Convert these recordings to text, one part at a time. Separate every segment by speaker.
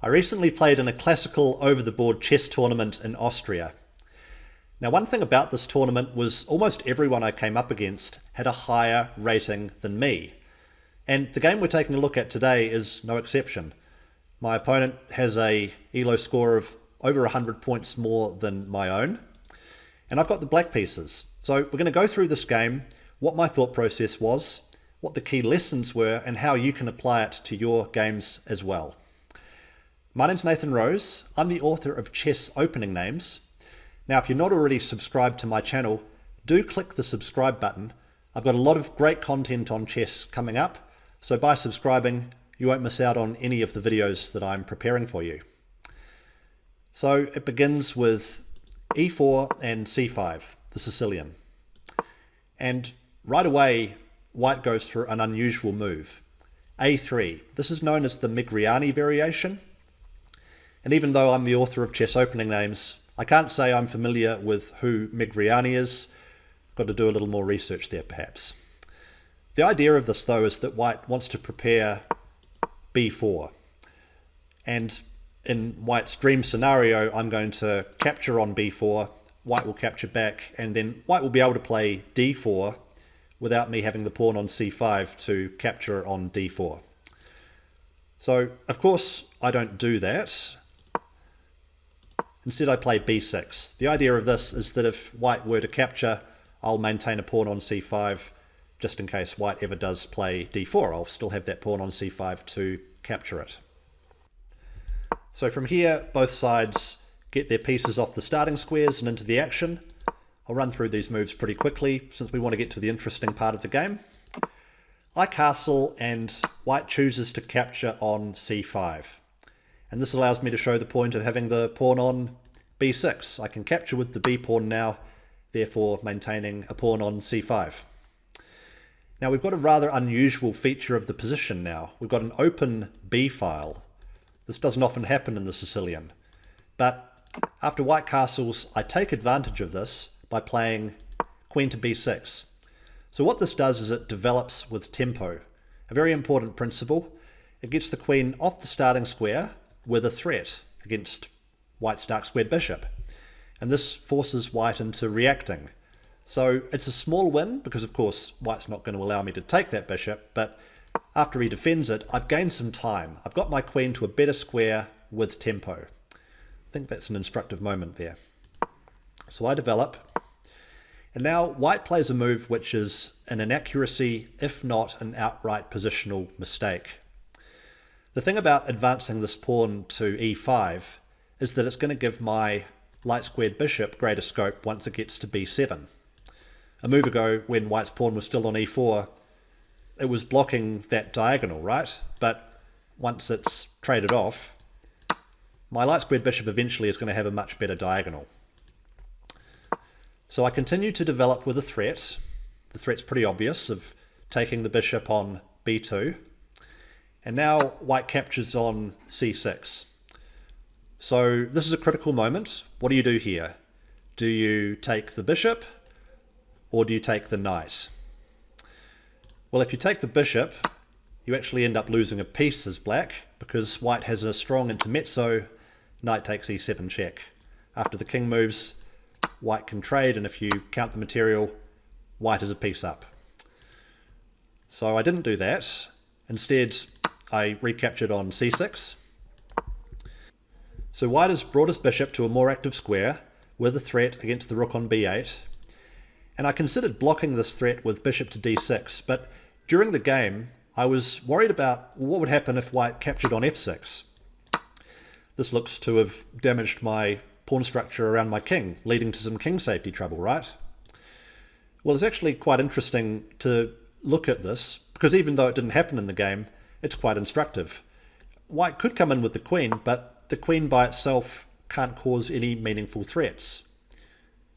Speaker 1: I recently played in a classical over-the-board chess tournament in Austria. Now, one thing about this tournament was almost everyone I came up against had a higher rating than me. And the game we're taking a look at today is no exception. My opponent has a ELO score of over 100 points more than my own. And I've got the black pieces. So we're going to go through this game, what my thought process was, what the key lessons were, and how you can apply it to your games as well. My name's Nathan Rose. I'm the author of Chess Opening Names. Now, if you're not already subscribed to my channel, do click the subscribe button. I've got a lot of great content on chess coming up, so by subscribing, you won't miss out on any of the videos that I'm preparing for you. So it begins with e4 and c5, the Sicilian. And right away, white goes for an unusual move. a3. This is known as the Migriani variation. And even though I'm the author of Chess Opening Names, I can't say I'm familiar with who Migriani is. Got to do a little more research there, perhaps. The idea of this, though, is that white wants to prepare b4. And in white's dream scenario, I'm going to capture on b4, white will capture back, and then white will be able to play d4 without me having the pawn on c5 to capture on d4. So, of course, I don't do that. Instead, I play b6. The idea of this is that if white were to capture, I'll maintain a pawn on c5 just in case white ever does play d4. I'll still have that pawn on c5 to capture it. So from here, both sides get their pieces off the starting squares and into the action. I'll run through these moves pretty quickly since we want to get to the interesting part of the game. I castle and white chooses to capture on c5. And this allows me to show the point of having the pawn on b6. I can capture with the b pawn now, therefore maintaining a pawn on c5. Now we've got a rather unusual feature of the position now. We've got an open b file. This doesn't often happen in the Sicilian. But after white castles, I take advantage of this by playing queen to b6. So what this does is it develops with tempo. A very important principle. It gets the queen off the starting square with a threat against white's dark squared bishop. And this forces white into reacting. So it's a small win because of course white's not going to allow me to take that bishop, but after he defends it, I've gained some time. I've got my queen to a better square with tempo. I think that's an instructive moment there. So I develop, and now white plays a move which is an inaccuracy, if not an outright positional mistake. The thing about advancing this pawn to e5 is that it's going to give my light squared bishop greater scope once it gets to b7. A move ago, when white's pawn was still on e4, it was blocking that diagonal, right? But once it's traded off, my light squared bishop eventually is going to have a much better diagonal. So I continue to develop with a threat. The threat's pretty obvious of taking the bishop on b2. And now white captures on c6. So this is a critical moment. What do you do here? Do you take the bishop or do you take the knight? Well, if you take the bishop, you actually end up losing a piece as black because white has a strong intermezzo. Knight takes e7 check. After the king moves, white can trade, and if you count the material, white is a piece up. So I didn't do that. Instead, I recaptured on c6. So white has brought his bishop to a more active square with a threat against the rook on b8. And I considered blocking this threat with bishop to d6, but during the game, I was worried about what would happen if white captured on f6. This looks to have damaged my pawn structure around my king, leading to some king safety trouble, right? Well, it's actually quite interesting to look at this, because even though it didn't happen in the game, it's quite instructive. White could come in with the queen, but the queen by itself can't cause any meaningful threats.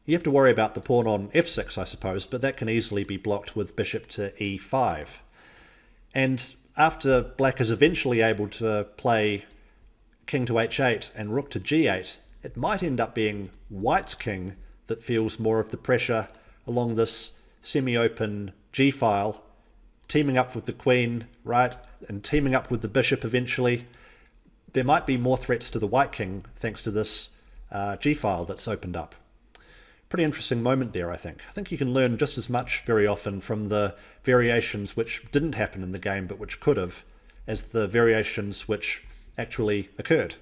Speaker 1: You have to worry about the pawn on f6, I suppose, but that can easily be blocked with bishop to e5. And after black is eventually able to play king to h8 and rook to g8, it might end up being white's king that feels more of the pressure along this semi-open g-file, teaming up with the queen, right, and teaming up with the bishop eventually. there might be more threats to the white king thanks to this G file that's opened up. Pretty interesting moment there, I think. I think you can learn just as much very often from the variations which didn't happen in the game but which could have, as the variations which actually occurred.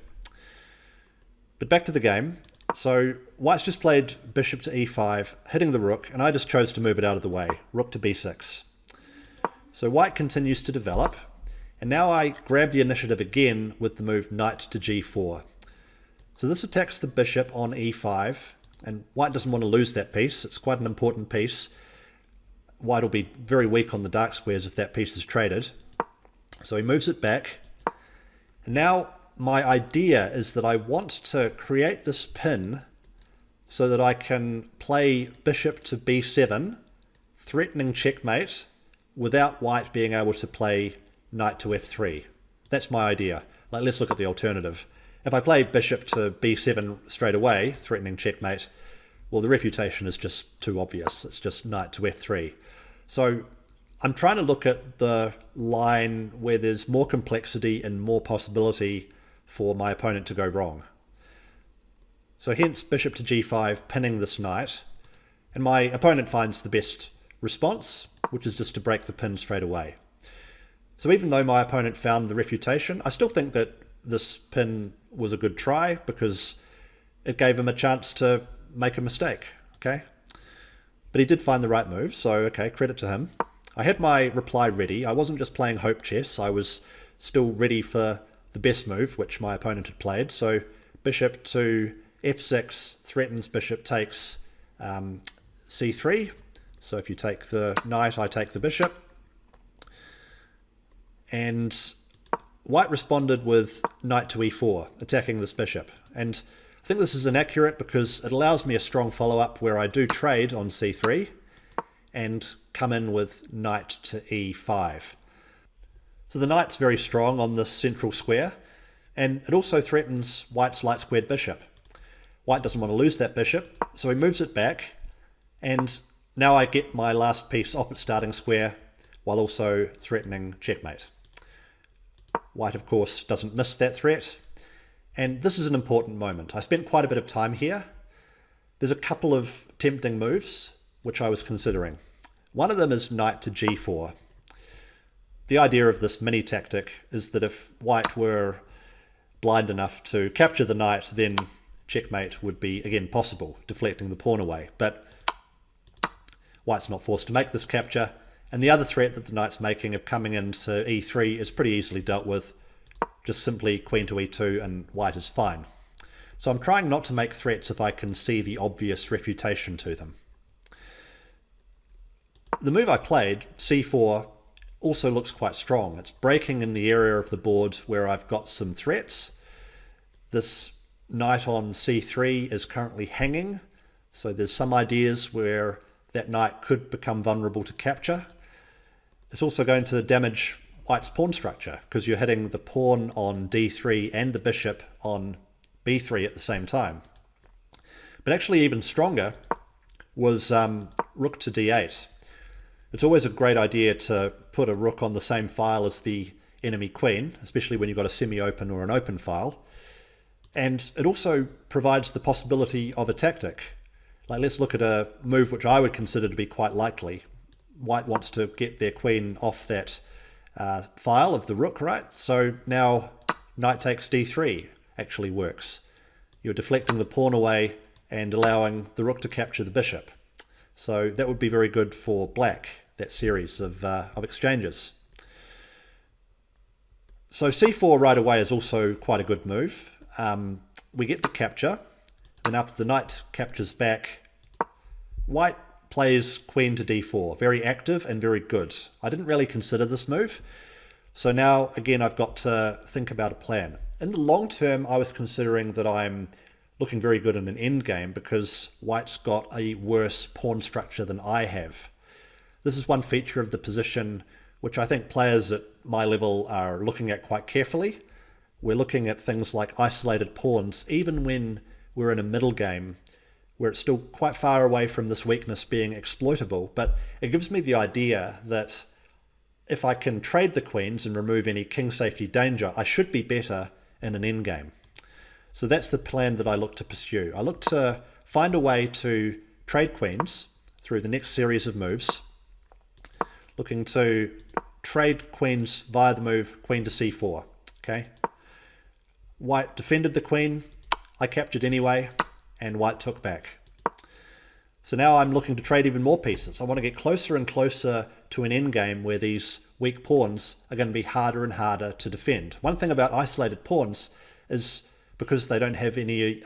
Speaker 1: But back to the game. So white's just played bishop to e5, hitting the rook, and I just chose to move it out of the way, rook to b6. So white continues to develop, and now I grab the initiative again with the move knight to g4. So this attacks the bishop on e5, and white doesn't want to lose that piece. It's quite an important piece. White will be very weak on the dark squares if that piece is traded. So he moves it back. And now my idea is that I want to create this pin so that I can play bishop to b7, threatening checkmate, without white being able to play knight to f3. That's my idea. Like, let's look at the alternative. If I play bishop to b7 straight away, threatening checkmate, well, the refutation is just too obvious. It's just knight to f3. So I'm trying to look at the line where there's more complexity and more possibility for my opponent to go wrong. So hence bishop to g5, pinning this knight, and my opponent finds the best response, which is just to break the pin straight away. So even though my opponent found the refutation, I still think that this pin was a good try because it gave him a chance to make a mistake, okay? But he did find the right move, so okay, credit to him. I had my reply ready. I wasn't just playing hope chess, I was still ready for the best move, which my opponent had played. So bishop to f6 threatens bishop takes c3. So if you take the knight, I take the bishop. And white responded with knight to e4, attacking this bishop. And I think this is inaccurate because it allows me a strong follow-up where I do trade on c3 and come in with knight to e5. So the knight's very strong on this central square, and it also threatens white's light-squared bishop. White doesn't want to lose that bishop, so he moves it back, and now I get my last piece off its starting square while also threatening checkmate. White, of course, doesn't miss that threat, and this is an important moment. I spent quite a bit of time here. There's a couple of tempting moves which I was considering. One of them is knight to g4. The idea of this mini tactic is that if white were blind enough to capture the knight, then checkmate would be again possible, deflecting the pawn away. But white's not forced to make this capture, and the other threat that the knight's making of coming into e3 is pretty easily dealt with. Just simply queen to e2 and white is fine. So I'm trying not to make threats if I can see the obvious refutation to them. The move I played, c4, also looks quite strong. It's breaking in the area of the board where I've got some threats. This knight on c3 is currently hanging, so there's some ideas where that knight could become vulnerable to capture. It's also going to damage white's pawn structure because you're hitting the pawn on d3 and the bishop on b3 at the same time. But actually even stronger was rook to d8. It's always a great idea to put a rook on the same file as the enemy queen, especially when you've got a semi-open or an open file. And it also provides the possibility of a tactic. Like, let's look at a move which I would consider to be quite likely. White wants to get their queen off that file of the rook, right? So now knight takes d3 actually works. You're deflecting the pawn away and allowing the rook to capture the bishop. So that would be very good for black, that series of exchanges. So c4 right away is also quite a good move. We get the capture, and after the knight captures back, white plays queen to d4. Very active and very good. I didn't really consider this move. So now, again, I've got to think about a plan. In the long term, I was considering that I'm looking very good in an endgame because white's got a worse pawn structure than I have. This is one feature of the position which I think players at my level are looking at quite carefully. We're looking at things like isolated pawns, even when we're in a middle game, where it's still quite far away from this weakness being exploitable. But it gives me the idea that if I can trade the queens and remove any king safety danger, I should be better in an endgame. So that's the plan that I look to pursue. I look to find a way to trade queens through the next series of moves, looking to trade queens via the move queen to c4. Okay, white defended the queen, I captured anyway, and white took back. So now I'm looking to trade even more pieces. I want to get closer and closer to an endgame where these weak pawns are going to be harder and harder to defend. One thing about isolated pawns is because they don't have any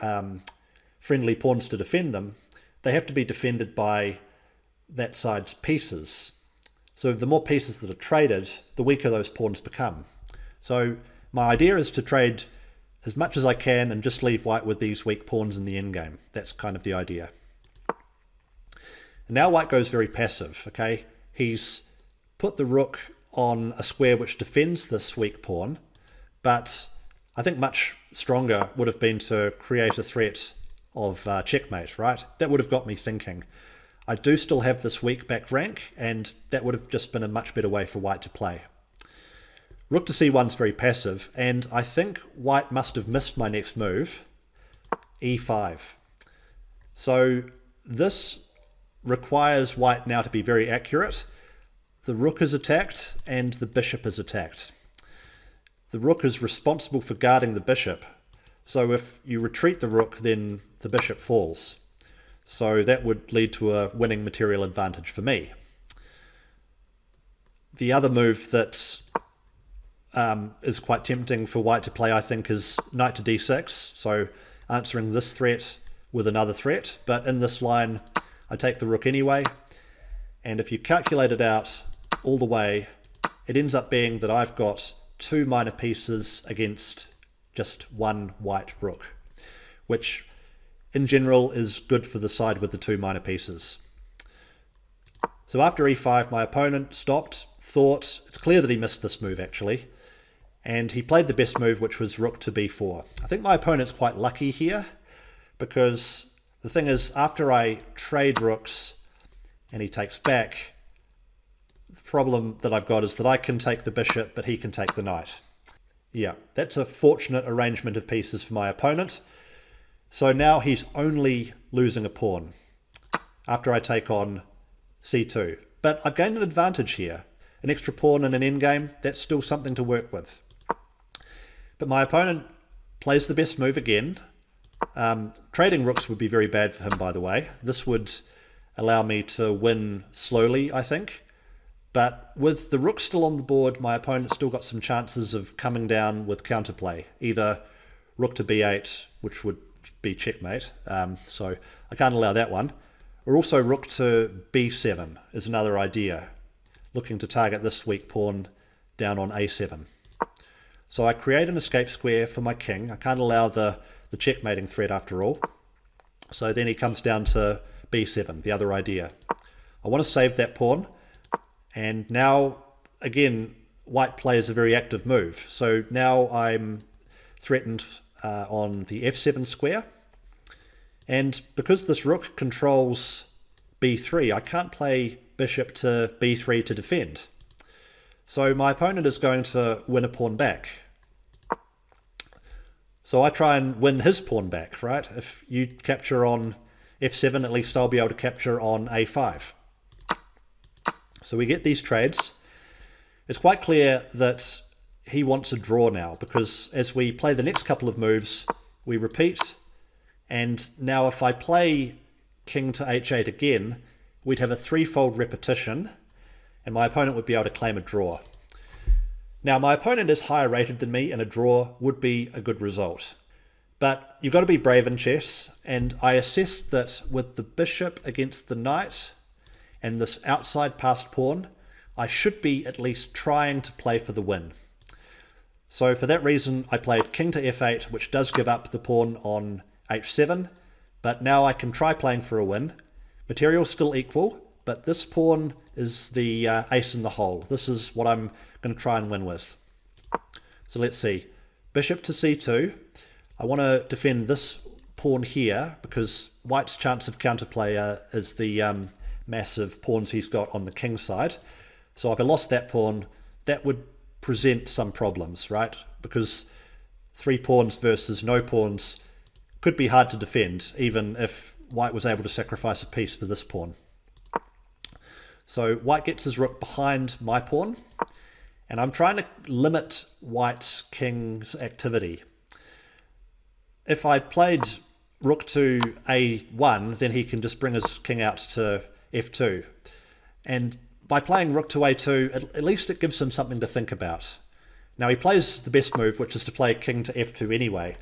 Speaker 1: friendly pawns to defend them, they have to be defended by that side's pieces. So the more pieces that are traded, the weaker those pawns become. So my idea is to trade as much as I can and just leave white with these weak pawns in the endgame. That's kind of the idea. And now white goes very passive, okay? He's put the rook on a square which defends this weak pawn, but I think much stronger would have been to create a threat of checkmate, right? That would have got me thinking. I do still have this weak back rank, and that would have just been a much better way for white to play. Rook to c1 is very passive, and I think white must have missed my next move, e5. So this requires white now to be very accurate. The rook is attacked and the bishop is attacked. The rook is responsible for guarding the bishop. So if you retreat the rook, then the bishop falls. So that would lead to a winning material advantage for me. The other move that is quite tempting for white to play, I think, is knight to d6. So answering this threat with another threat. But in this line, I take the rook anyway, and if you calculate it out all the way, it ends up being that I've got 2 minor pieces against just 1 white rook, which in general is good for the side with the 2 minor pieces. So after e5, my opponent stopped, thought, it's clear that he missed this move actually, and he played the best move, which was rook to b4. I think my opponent's quite lucky here, because the thing is, after I trade rooks and he takes back, the problem that I've got is that I can take the bishop, but he can take the knight. Yeah, that's a fortunate arrangement of pieces for my opponent. So now he's only losing a pawn after I take on c2. But I've gained an advantage here. An extra pawn in an endgame, that's still something to work with. But my opponent plays the best move again. Trading rooks would be very bad for him, by the way. This would allow me to win slowly, I think. But with the rook still on the board, my opponent's still got some chances of coming down with counterplay. Either rook to b8, which would be checkmate, so I can't allow that one. Or also rook to b7 is another idea, looking to target this weak pawn down on a7. So I create an escape square for my king. I can't allow the checkmating threat after all. So then he comes down to b7, the other idea. I want to save that pawn, and now again white plays a very active move. So now I'm threatened on the f7 square, and because this rook controls b3, I can't play bishop to b3 to defend. So my opponent is going to win a pawn back. So I try and win his pawn back, right? If you capture on f7, at least I'll be able to capture on a5. So we get these trades. It's quite clear that he wants a draw now, because as we play the next couple of moves, we repeat, and now if I play king to h8 again, we'd have a threefold repetition, and my opponent would be able to claim a draw. Now, my opponent is higher rated than me, and a draw would be a good result. But you've got to be brave in chess, and I assessed that with the bishop against the knight and this outside passed pawn, I should be at least trying to play for the win. So for that reason, I played king to f8, which does give up the pawn on h7, but now I can try playing for a win. Material's still equal, but this pawn is the ace in the hole. This is what I'm going to try and win with. So let's see. Bishop to c2. I want to defend this pawn here because white's chance of counterplay is the massive pawns he's got on the king side. So if I lost that pawn, that would present some problems, right? Because 3 pawns versus no pawns could be hard to defend, even if white was able to sacrifice a piece for this pawn. So white gets his rook behind my pawn, and I'm trying to limit white's king's activity. If I played rook to a1, then he can just bring his king out to f2. And by playing rook to a2, at least it gives him something to think about. Now he plays the best move, which is to play king to f2 anyway.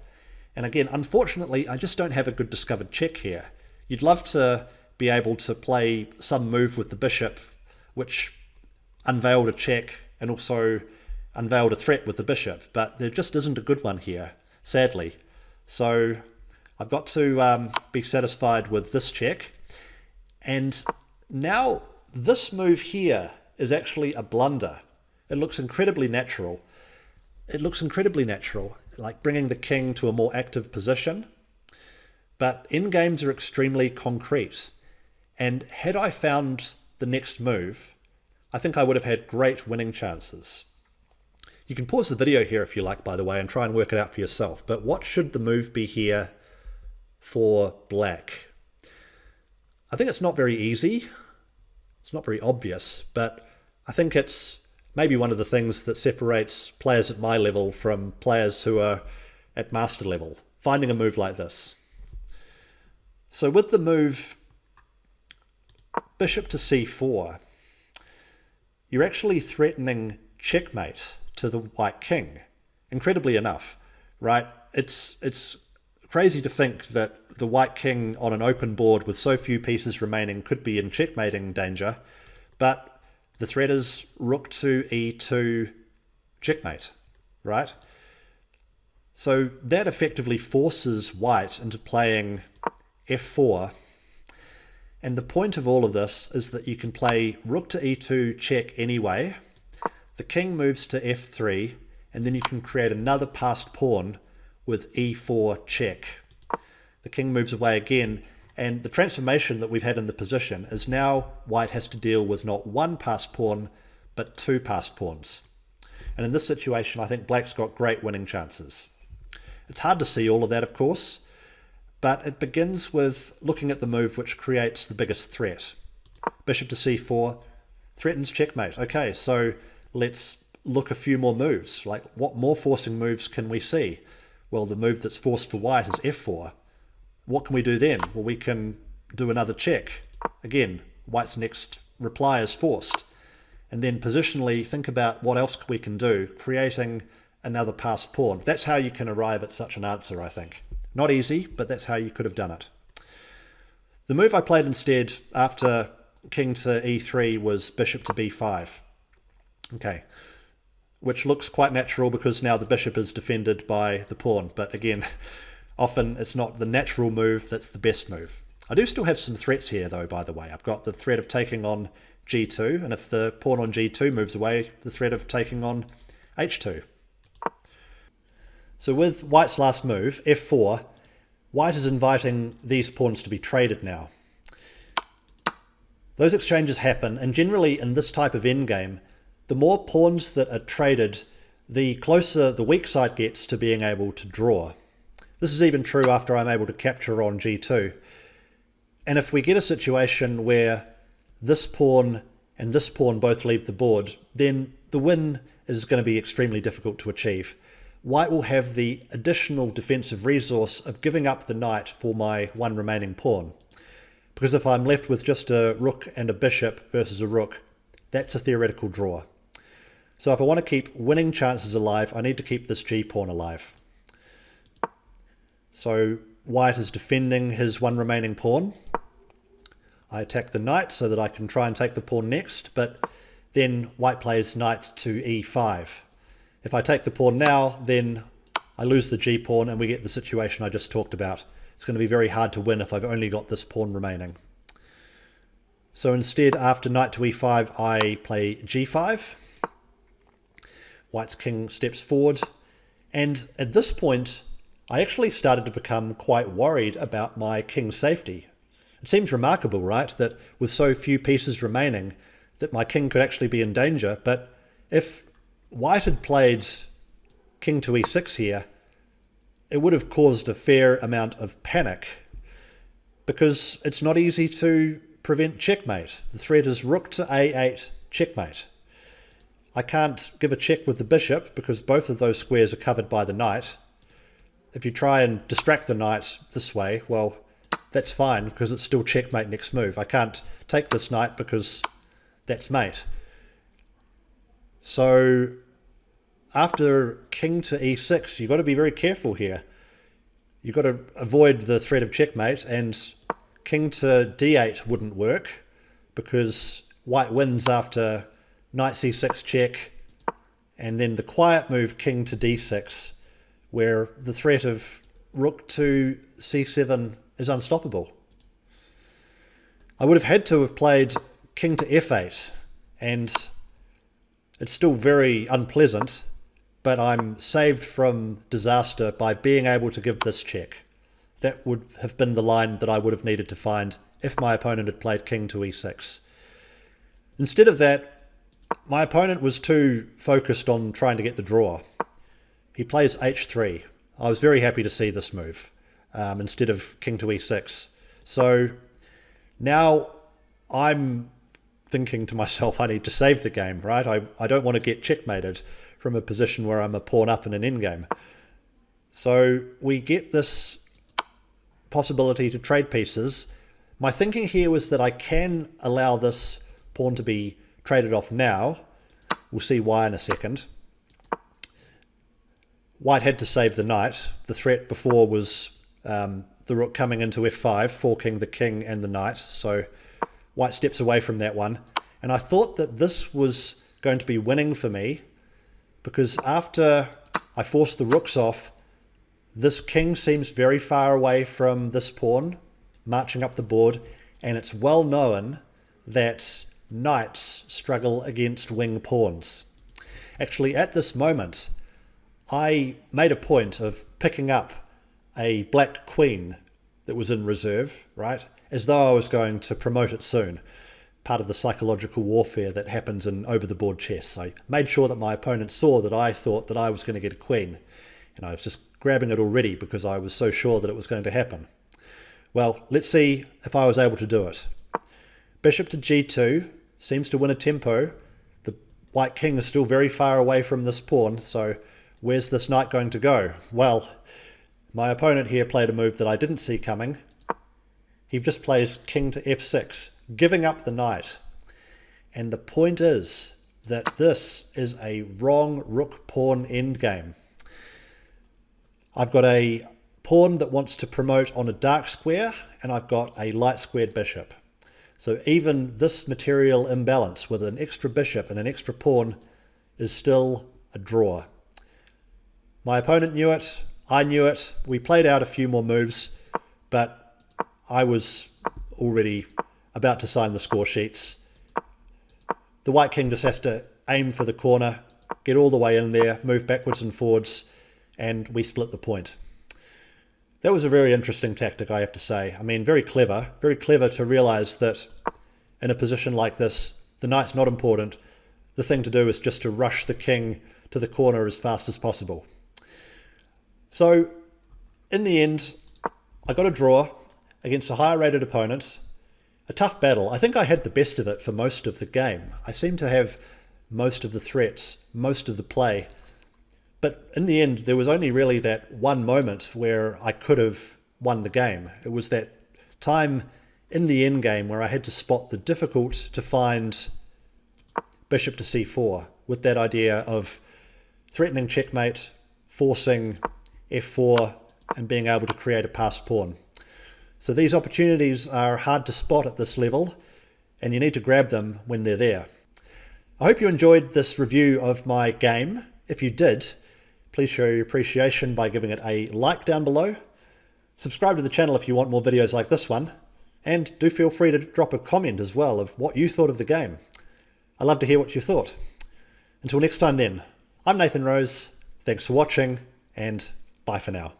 Speaker 1: And again, unfortunately, I just don't have a good discovered check here. You'd love to be able to play some move with the bishop, which unveiled a check and also unveiled a threat with the bishop, but there just isn't a good one here, sadly. So I've got to be satisfied with this check. And now this move here is actually a blunder. It looks incredibly natural. Like bringing the king to a more active position. But endgames are extremely concrete. And had I found the next move, I think I would have had great winning chances. You can pause the video here if you like, by the way, and try and work it out for yourself. But what should the move be here for black? I think it's not very easy. It's not very obvious, but I think it's maybe one of the things that separates players at my level from players who are at master level, finding a move like this. So with the move bishop to c4, you're actually threatening checkmate to the white king, incredibly enough, right? It's crazy to think that the white king on an open board with so few pieces remaining could be in checkmating danger, but the threat is rook to e2 checkmate, right? So that effectively forces white into playing f4. And the point of all of this is that you can play rook to e2 check anyway. The king moves to f3, and then you can create another passed pawn with e4 check. The king moves away again, and the transformation that we've had in the position is now white has to deal with not one passed pawn, but 2 passed pawns. And in this situation, I think black's got great winning chances. It's hard to see all of that, of course, but it begins with looking at the move which creates the biggest threat. Bishop to c4 threatens checkmate. Okay, so let's look a few more moves. Like, what more forcing moves can we see? Well, the move that's forced for white is f4. What can we do then? Well, we can do another check. Again, white's next reply is forced. And then positionally think about what else we can do, creating another passed pawn. That's how you can arrive at such an answer, I think. Not easy, but that's how you could have done it. The move I played instead after king to e3 was bishop to b5. Okay, which looks quite natural because now the bishop is defended by the pawn. But again, often it's not the natural move that's the best move. I do still have some threats here though, by the way. I've got the threat of taking on g2, and if the pawn on g2 moves away, the threat of taking on h2. So with white's last move, f4, white is inviting these pawns to be traded now. Those exchanges happen, and generally in this type of endgame, the more pawns that are traded, the closer the weak side gets to being able to draw. This is even true after I'm able to capture on g2. And if we get a situation where this pawn and this pawn both leave the board, then the win is going to be extremely difficult to achieve. White will have the additional defensive resource of giving up the knight for my one remaining pawn. Because if I'm left with just a rook and a bishop versus a rook, that's a theoretical draw. So if I want to keep winning chances alive, I need to keep this g-pawn alive. So white is defending his one remaining pawn. I attack the knight so that I can try and take the pawn next, but then white plays knight to e5. If I take the pawn now, then I lose the g-pawn and we get the situation I just talked about. It's going to be very hard to win if I've only got this pawn remaining. So instead, after knight to e5, I play g5. White's king steps forward, and at this point, I actually started to become quite worried about my king's safety. It seems remarkable, right, that with so few pieces remaining, that my king could actually be in danger, but if white had played king to e6 here, it would have caused a fair amount of panic because it's not easy to prevent checkmate. The threat is rook to a8 checkmate. I can't give a check with the bishop because both of those squares are covered by the knight. If you try and distract the knight this way, well, that's fine because it's still checkmate next move. I can't take this knight because that's mate. So after king to e6, you've got to be very careful here. You've got to avoid the threat of checkmate, and king to d8 wouldn't work because white wins after knight c6 check, and then the quiet move king to d6, where the threat of rook to c7 is unstoppable. I would have had to have played king to f8, and it's still very unpleasant, but I'm saved from disaster by being able to give this check. That would have been the line that I would have needed to find if my opponent had played king to e6. Instead of that, my opponent was too focused on trying to get the draw. He plays h3. I was very happy to see this move instead of king to e6. So now I'm thinking to myself, I need to save the game, right? I don't want to get checkmated from a position where I'm a pawn up in an endgame. So we get this possibility to trade pieces. My thinking here was that I can allow this pawn to be traded off now. We'll see why in a second. White had to save the knight. The threat before was the rook coming into f5, forking the king and the knight. So white steps away from that one. And I thought that this was going to be winning for me because after I forced the rooks off, this king seems very far away from this pawn, marching up the board, and it's well known that knights struggle against wing pawns. Actually, at this moment, I made a point of picking up a black queen that was in reserve, right? As though I was going to promote it soon. Part of the psychological warfare that happens in over-the-board chess. I made sure that my opponent saw that I thought that I was going to get a queen. And I was just grabbing it already because I was so sure that it was going to happen. Well, let's see if I was able to do it. Bishop to g2 seems to win a tempo. The white king is still very far away from this pawn, so where's this knight going to go? Well, my opponent here played a move that I didn't see coming. He just plays king to f6, giving up the knight. And the point is that this is a wrong rook-pawn endgame. I've got a pawn that wants to promote on a dark square, and I've got a light-squared bishop. So even this material imbalance with an extra bishop and an extra pawn is still a draw. My opponent knew it, I knew it, we played out a few more moves, but I was already about to sign the score sheets. The white king just has to aim for the corner, get all the way in there, move backwards and forwards, and we split the point. That was a very interesting tactic, I have to say. I mean, very clever to realize that in a position like this, the knight's not important. The thing to do is just to rush the king to the corner as fast as possible. So, in the end, I got a draw against a higher rated opponent. A tough battle. I think I had the best of it for most of the game. I seem to have most of the threats, most of the play. But in the end, there was only really that one moment where I could have won the game. It was that time in the endgame where I had to spot the difficult to find bishop to c4 with that idea of threatening checkmate, forcing f4, and being able to create a passed pawn. So these opportunities are hard to spot at this level, and you need to grab them when they're there. I hope you enjoyed this review of my game. If you did, please show your appreciation by giving it a like down below. Subscribe to the channel if you want more videos like this one, and do feel free to drop a comment as well of what you thought of the game. I'd love to hear what you thought. Until next time then, I'm Nathan Rose, thanks for watching, and bye for now.